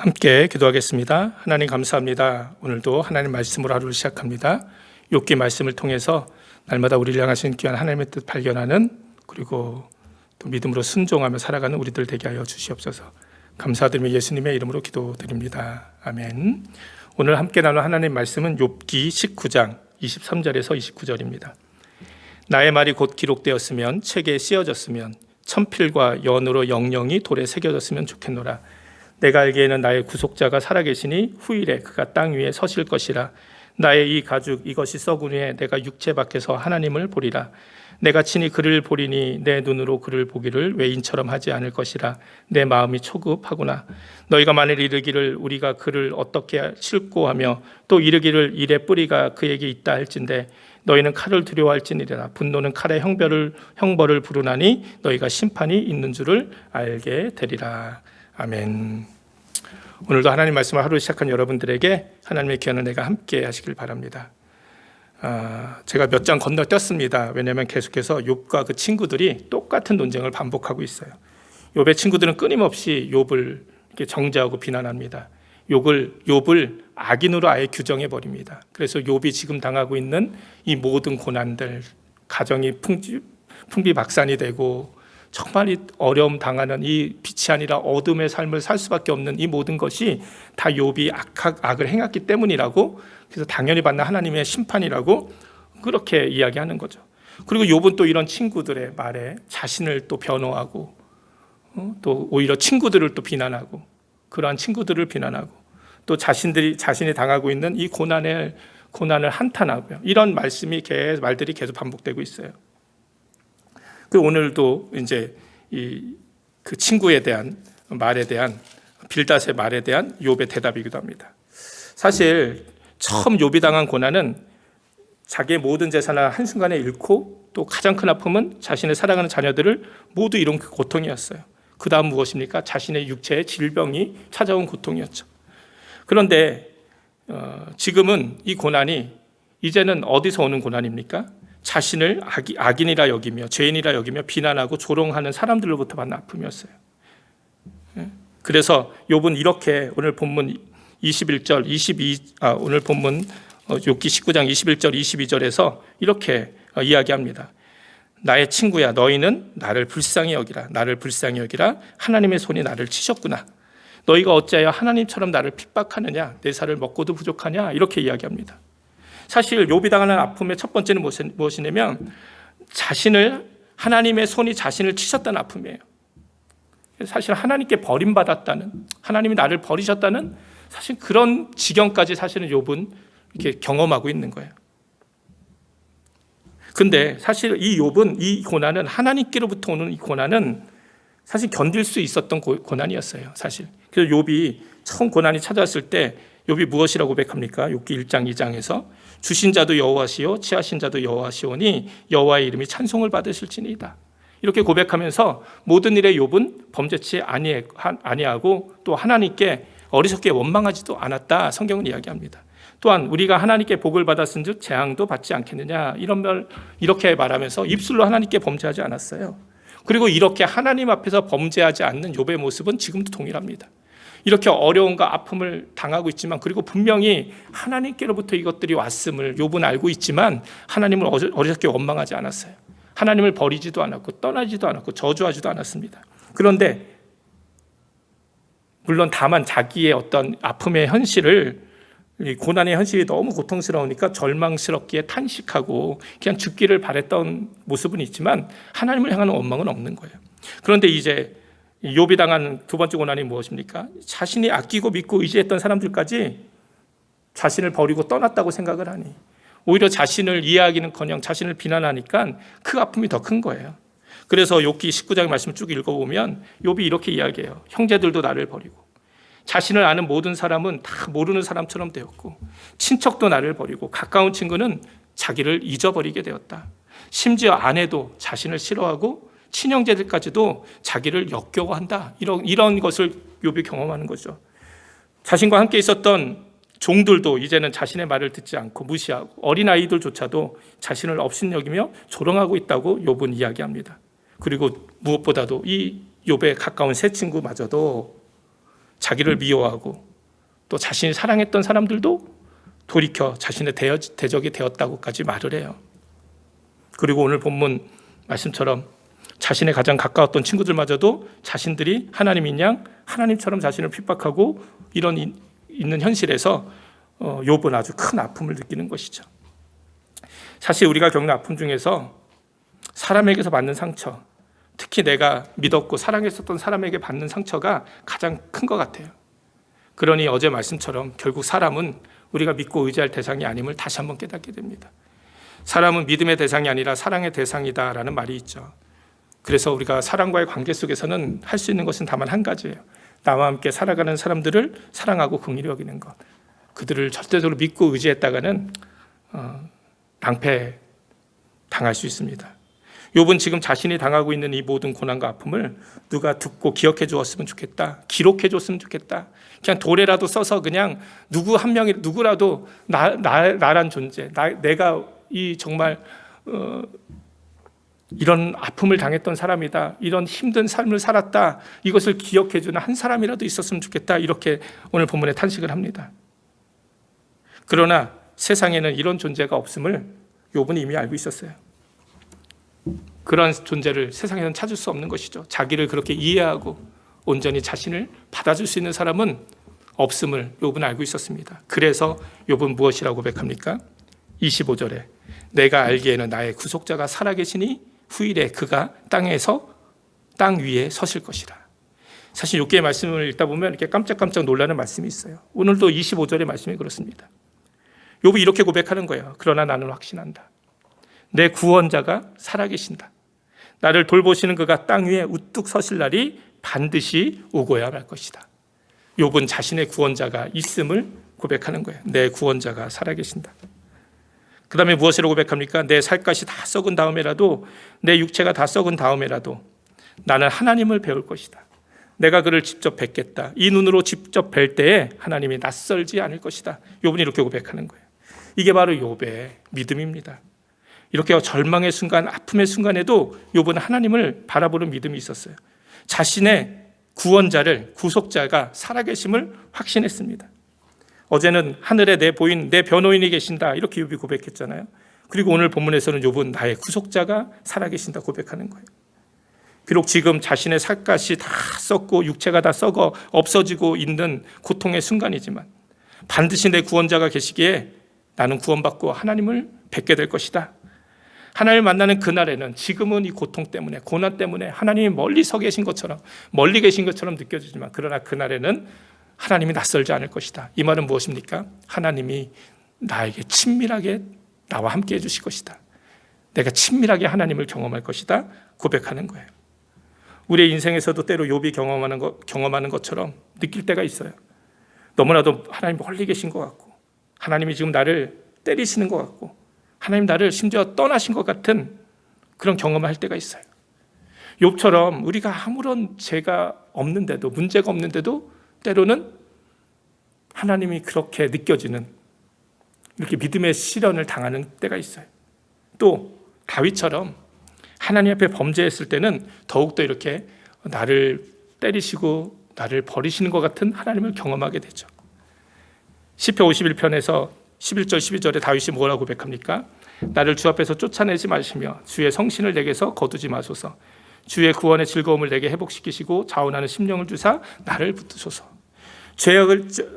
함께 기도하겠습니다. 하나님 감사합니다. 오늘도 하나님 말씀으로 하루를 시작합니다. 욥기 말씀을 통해서 날마다 우리를 향하신 귀한 하나님의 뜻 발견하는, 그리고 또 믿음으로 순종하며 살아가는 우리들 되게 하여 주시옵소서. 감사드리며 예수님의 이름으로 기도드립니다. 아멘. 오늘 함께 나눌 하나님 말씀은 욥기 19장 23절에서 29절입니다. 나의 말이 곧 기록되었으면 책에 씌어졌으면 천필과 연으로 영영이 돌에 새겨졌으면 좋겠노라. 내가 알기에는 나의 구속자가 살아계시니 후일에 그가 땅 위에 서실 것이라. 나의 이 가죽 이것이 썩은 후에 내가 육체 밖에서 하나님을 보리라. 내가 친히 그를 보리니 내 눈으로 그를 보기를 외인처럼 하지 않을 것이라. 내 마음이 초급하구나. 너희가 만일 이르기를 우리가 그를 어떻게 싣고 하며 또 이르기를 일의 뿌리가 그에게 있다 할진대 너희는 칼을 두려워할지니라. 분노는 칼의 형벌을 부르나니 너희가 심판이 있는 줄을 알게 되리라. 아멘. 오늘도 하나님 말씀을 하루 시작한 여러분들에게 하나님의 귀한 은혜가 함께 하시길 바랍니다. 제가 몇 장 건너뛰었습니다. 왜냐하면 계속해서 욥과 그 친구들이 똑같은 논쟁을 반복하고 있어요. 욥의 친구들은 끊임없이 욥을 이렇게 정죄하고 비난합니다. 욥을 악인으로 아예 규정해 버립니다. 그래서 욥이 지금 당하고 있는 이 모든 고난들, 가정이 풍비박산이 되고 정말 이 어려움 당하는 이 빛이 아니라 어둠의 삶을 살 수밖에 없는 이 모든 것이 다 욥이 악을 행했기 때문이라고, 그래서 당연히 받는 하나님의 심판이라고 그렇게 이야기하는 거죠. 그리고 욥은 또 이런 친구들의 말에 자신을 또 변호하고 또 오히려 친구들을 또 비난하고, 그러한 친구들을 비난하고 또 자신이 당하고 있는 이 고난을 한탄하고요. 이런 말들이 계속 반복되고 있어요. 그 오늘도 이제 그 친구에 대한 말에 대한, 빌닷의 말에 대한 욥의 대답이기도 합니다. 사실 처음 욥이 당한 고난은 자기의 모든 재산을 한순간에 잃고, 또 가장 큰 아픔은 자신의 사랑하는 자녀들을 모두 잃은 그 고통이었어요. 그 다음 무엇입니까? 자신의 육체의 질병이 찾아온 고통이었죠. 그런데 지금은 이 고난이 이제는 어디서 오는 고난입니까? 자신을 악인이라 여기며 죄인이라 여기며 비난하고 조롱하는 사람들로부터 받는 아픔이었어요. 그래서 욥은 이렇게 오늘 본문 21절, 오늘 본문 욥기 19장 21절 22절에서 이렇게 이야기합니다. 나의 친구야, 너희는 나를 불쌍히 여기라. 나를 불쌍히 여기라. 하나님의 손이 나를 치셨구나. 너희가 어찌하여 하나님처럼 나를 핍박하느냐. 내 살을 먹고도 부족하냐. 이렇게 이야기합니다. 사실 욥이 당하는 아픔의 첫 번째는 무엇이냐면 하나님의 손이 자신을 치셨다는 아픔이에요. 사실 하나님께 버림받았다는, 하나님이 나를 버리셨다는 사실 그런 지경까지 사실은 욥은 이렇게 경험하고 있는 거예요. 근데 사실 이 욥은 이 고난은, 하나님께로부터 오는 이 고난은 사실 견딜 수 있었던 고난이었어요. 사실. 그래서 욥이 처음 고난이 찾아왔을 때 욥이 무엇이라고 고백합니까? 욥기 1장 2장에서 주신 자도 여호와시요 취하신 자도 여호와시오니 여호와의 이름이 찬송을 받으실지니이다. 이렇게 고백하면서 모든 일에 욥은 범죄치 아니하고 또 하나님께 어리석게 원망하지도 않았다. 성경은 이야기합니다. 또한 우리가 하나님께 복을 받았은즉 재앙도 받지 않겠느냐, 이렇게 말하면서 입술로 하나님께 범죄하지 않았어요. 그리고 이렇게 하나님 앞에서 범죄하지 않는 욥의 모습은 지금도 동일합니다. 이렇게 어려움과 아픔을 당하고 있지만, 그리고 분명히 하나님께로부터 이것들이 왔음을 욥은 알고 있지만 하나님을 어리석게 원망하지 않았어요. 하나님을 버리지도 않았고 떠나지도 않았고 저주하지도 않았습니다. 그런데 물론 다만 자기의 어떤 아픔의 현실을, 고난의 현실이 너무 고통스러우니까 절망스럽기에 탄식하고 그냥 죽기를 바랬던 모습은 있지만 하나님을 향하는 원망은 없는 거예요. 그런데 이제 욥이 당한 두 번째 고난이 무엇입니까? 자신이 아끼고 믿고 의지했던 사람들까지 자신을 버리고 떠났다고 생각을 하니, 오히려 자신을 이해하기는커녕 자신을 비난하니까 그 아픔이 더 큰 거예요. 그래서 욥기 19장 말씀을 쭉 읽어보면 욥이 이렇게 이야기해요. 형제들도 나를 버리고, 자신을 아는 모든 사람은 다 모르는 사람처럼 되었고, 친척도 나를 버리고, 가까운 친구는 자기를 잊어버리게 되었다. 심지어 아내도 자신을 싫어하고 친형제들까지도 자기를 역겨워한다. 이런 것을 욥이 경험하는 거죠. 자신과 함께 있었던 종들도 이제는 자신의 말을 듣지 않고 무시하고, 어린아이들조차도 자신을 업신여기며 조롱하고 있다고 욥은 이야기합니다. 그리고 무엇보다도 이 욥의 가까운 세 친구마저도 자기를 미워하고 또 자신이 사랑했던 사람들도 돌이켜 자신의 대적이 되었다고까지 말을 해요. 그리고 오늘 본문 말씀처럼 자신의 가장 가까웠던 친구들마저도 자신들이 하나님인 양 하나님처럼 자신을 핍박하고 이런 있는 현실에서 욥은 아주 큰 아픔을 느끼는 것이죠. 사실 우리가 겪는 아픔 중에서 사람에게서 받는 상처, 특히 내가 믿었고 사랑했었던 사람에게 받는 상처가 가장 큰 것 같아요. 그러니 어제 말씀처럼 결국 사람은 우리가 믿고 의지할 대상이 아님을 다시 한번 깨닫게 됩니다. 사람은 믿음의 대상이 아니라 사랑의 대상이다라는 말이 있죠. 그래서 우리가 사랑과의 관계 속에서는 할 수 있는 것은 다만 한 가지예요. 나와 함께 살아가는 사람들을 사랑하고 긍휼히 여기는 것. 그들을 절대적으로 믿고 의지했다가는 낭패 당할 수 있습니다. 욥은 지금 자신이 당하고 있는 이 모든 고난과 아픔을 누가 듣고 기억해 주었으면 좋겠다. 기록해 줬으면 좋겠다. 그냥 돌에라도 써서 그냥 누구 한 명이 누구라도 나란 존재, 내가 이 정말 이런 아픔을 당했던 사람이다. 이런 힘든 삶을 살았다. 이것을 기억해 주는 한 사람이라도 있었으면 좋겠다. 이렇게 오늘 본문에 탄식을 합니다. 그러나 세상에는 이런 존재가 없음을 욥은 이미 알고 있었어요. 그런 존재를 세상에서는 찾을 수 없는 것이죠. 자기를 그렇게 이해하고 온전히 자신을 받아줄 수 있는 사람은 없음을 욥은 알고 있었습니다. 그래서 욥은 무엇이라고 고백합니까? 25절에 내가 알기에는 나의 구속자가 살아계시니 후일에 그가 땅 위에 서실 것이라. 사실 욥기의 말씀을 읽다 보면 이렇게 깜짝깜짝 놀라는 말씀이 있어요. 오늘도 25절의 말씀이 그렇습니다. 욥이 이렇게 고백하는 거예요. 그러나 나는 확신한다. 내 구원자가 살아계신다. 나를 돌보시는 그가 땅 위에 우뚝 서실 날이 반드시 오고야 말 것이다. 욥은 자신의 구원자가 있음을 고백하는 거예요. 내 구원자가 살아계신다. 그 다음에 무엇이라고 고백합니까? 내 살갗이 다 썩은 다음에라도, 내 육체가 다 썩은 다음에라도 나는 하나님을 배울 것이다. 내가 그를 직접 뵙겠다. 이 눈으로 직접 뵐 때에 하나님이 낯설지 않을 것이다. 욥은 이렇게 고백하는 거예요. 이게 바로 욥의 믿음입니다. 이렇게 절망의 순간, 아픔의 순간에도 욥은 하나님을 바라보는 믿음이 있었어요. 자신의 구원자를, 구속자가 살아계심을 확신했습니다. 어제는 하늘에 내 보인 내 변호인이 계신다 이렇게 욥이 고백했잖아요. 그리고 오늘 본문에서는 욥은 나의 구속자가 살아계신다 고백하는 거예요. 비록 지금 자신의 살갗이 다 썩고 육체가 다 썩어 없어지고 있는 고통의 순간이지만 반드시 내 구원자가 계시기에 나는 구원받고 하나님을 뵙게 될 것이다. 하나님을 만나는 그날에는 지금은 이 고통 때문에, 고난 때문에 하나님이 멀리 서 계신 것처럼, 멀리 계신 것처럼 느껴지지만 그러나 그날에는 하나님이 낯설지 않을 것이다. 이 말은 무엇입니까? 하나님이 나에게 친밀하게 나와 함께 해주실 것이다. 내가 친밀하게 하나님을 경험할 것이다 고백하는 거예요. 우리의 인생에서도 때로 욥이 경험하는 것처럼 느낄 때가 있어요. 너무나도 하나님 멀리 계신 것 같고 하나님이 지금 나를 때리시는 것 같고 하나님 나를 심지어 떠나신 것 같은 그런 경험을 할 때가 있어요. 욥처럼 우리가 아무런 죄가 없는데도, 문제가 없는데도 때로는 하나님이 그렇게 느껴지는 이렇게 믿음의 시련을 당하는 때가 있어요. 또 다윗처럼 하나님 앞에 범죄했을 때는 더욱더 이렇게 나를 때리시고 나를 버리시는 것 같은 하나님을 경험하게 되죠. 시편 51편에서 11절 12절에 다윗이 뭐라고 고백합니까? 나를 주 앞에서 쫓아내지 마시며 주의 성신을 내게서 거두지 마소서. 주의 구원의 즐거움을 내게 회복시키시고 자원하는 심령을 주사 나를 붙드소서.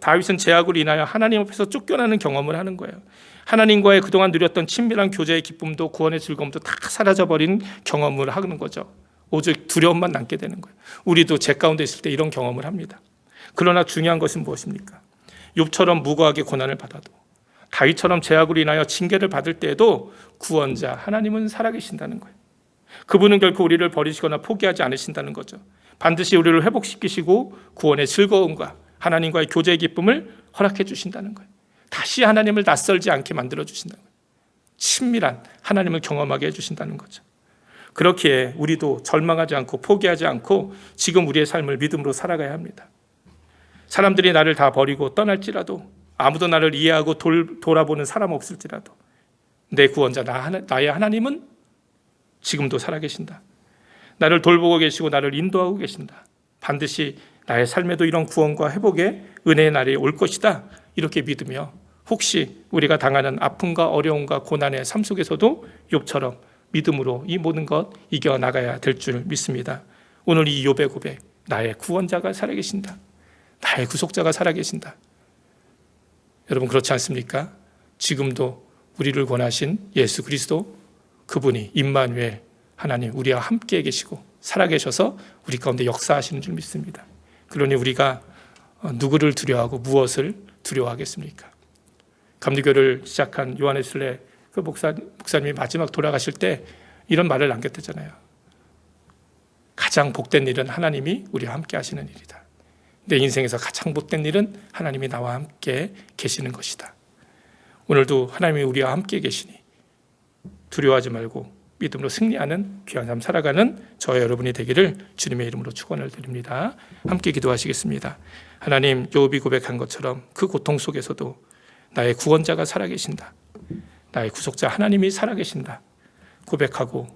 다윗은 죄악으로 인하여 하나님 앞에서 쫓겨나는 경험을 하는 거예요. 하나님과의 그동안 누렸던 친밀한 교제의 기쁨도 구원의 즐거움도 다 사라져버린 경험을 하는 거죠. 오직 두려움만 남게 되는 거예요. 우리도 죄 가운데 있을 때 이런 경험을 합니다. 그러나 중요한 것은 무엇입니까? 욥처럼 무고하게 고난을 받아도 다윗처럼 죄악으로 인하여 징계를 받을 때에도 구원자 하나님은 살아계신다는 거예요. 그분은 결코 우리를 버리시거나 포기하지 않으신다는 거죠. 반드시 우리를 회복시키시고 구원의 즐거움과 하나님과의 교제의 기쁨을 허락해 주신다는 거예요. 다시 하나님을 낯설지 않게 만들어 주신다는 거예요. 친밀한 하나님을 경험하게 해주신다는 거죠. 그렇기에 우리도 절망하지 않고 포기하지 않고 지금 우리의 삶을 믿음으로 살아가야 합니다. 사람들이 나를 다 버리고 떠날지라도 아무도 나를 이해하고 돌아보는 사람 없을지라도 내 구원자 나의 하나님은 지금도 살아계신다. 나를 돌보고 계시고 나를 인도하고 계신다. 반드시 나의 삶에도 이런 구원과 회복의 은혜의 날이 올 것이다. 이렇게 믿으며 혹시 우리가 당하는 아픔과 어려움과 고난의 삶 속에서도 욥처럼 믿음으로 이 모든 것 이겨나가야 될 줄 믿습니다. 오늘 이 욥의 고백, 나의 구원자가 살아계신다. 나의 구속자가 살아계신다. 여러분 그렇지 않습니까? 지금도 우리를 권하신 예수 그리스도, 그분이 임마누엘 하나님 우리와 함께 계시고 살아계셔서 우리 가운데 역사하시는 줄 믿습니다. 그러니 우리가 누구를 두려워하고 무엇을 두려워하겠습니까? 감리교를 시작한 요한의 순례 그 목사님이 마지막 돌아가실 때 이런 말을 남겼대잖아요. 가장 복된 일은 하나님이 우리와 함께 하시는 일이다. 내 인생에서 가장 복된 일은 하나님이 나와 함께 계시는 것이다. 오늘도 하나님이 우리와 함께 계시니 두려워하지 말고 믿음으로 승리하는 귀한 삶 살아가는 저와 여러분이 되기를 주님의 이름으로 축원을 드립니다. 함께 기도하시겠습니다. 하나님, 욥이 고백한 것처럼 그 고통 속에서도 나의 구원자가 살아계신다. 나의 구속자 하나님이 살아계신다. 고백하고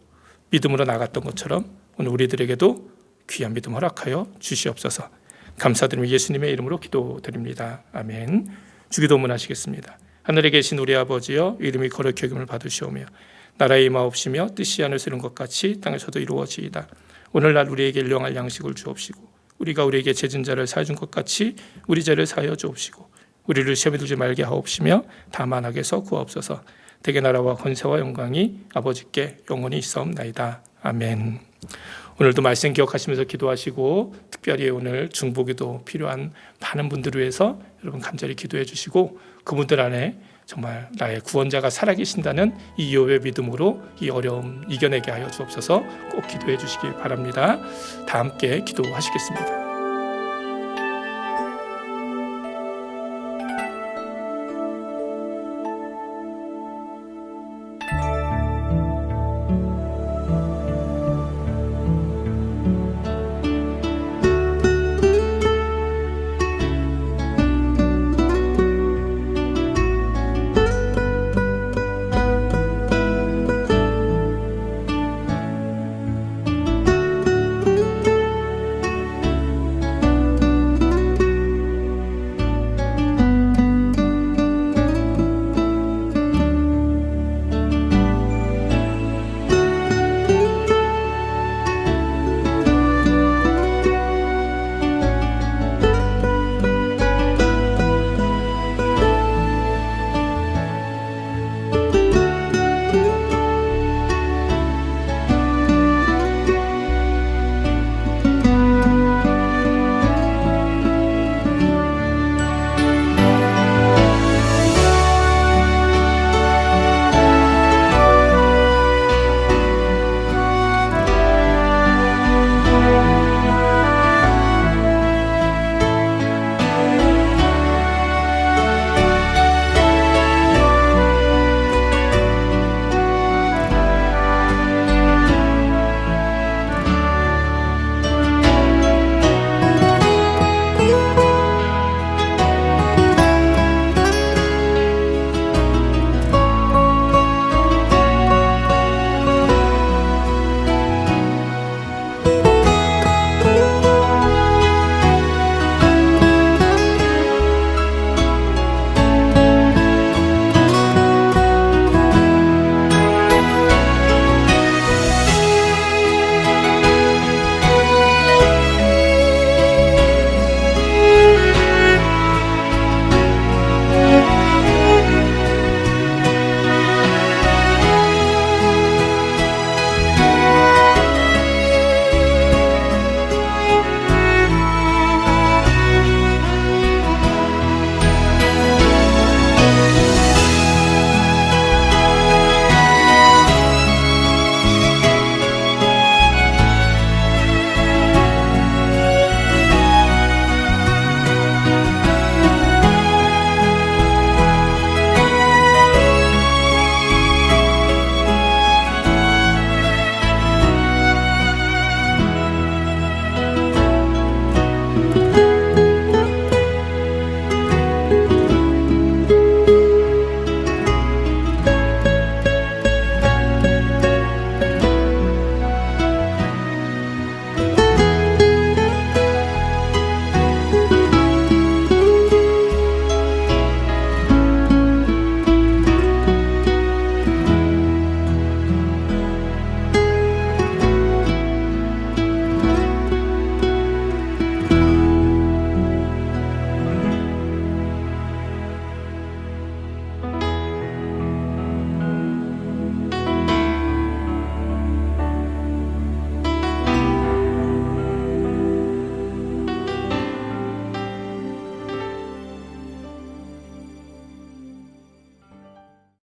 믿음으로 나갔던 것처럼 오늘 우리들에게도 귀한 믿음 허락하여 주시옵소서. 감사드리며 예수님의 이름으로 기도드립니다. 아멘. 주기도문 하시겠습니다. 하늘에 계신 우리 아버지여, 이름이 거룩히 여김을 받으시오며 나라의 임하옵시며 뜻이 하늘에서 이룬 것 같이 땅에서도 이루어지이다. 오늘날 우리에게 일용할 양식을 주옵시고 우리가 우리에게 죄진 자를 사해 준 것 같이 우리 죄를 사하여 주옵시고 우리를 시험에 들지 말게 하옵시며 다만 악에서 구하옵소서. 대개 나라와 권세와 영광이 아버지께 영원히 있사옵나이다. 아멘. 오늘도 말씀 기억하시면서 기도하시고 특별히 오늘 중보기도 필요한 많은 분들을 위해서 여러분 간절히 기도해 주시고 그분들 안에 정말 나의 구원자가 살아계신다는 이 욥의 믿음으로 이 어려움 이겨내게 하여 주옵소서. 꼭 기도해 주시기 바랍니다. 다 함께 기도하시겠습니다.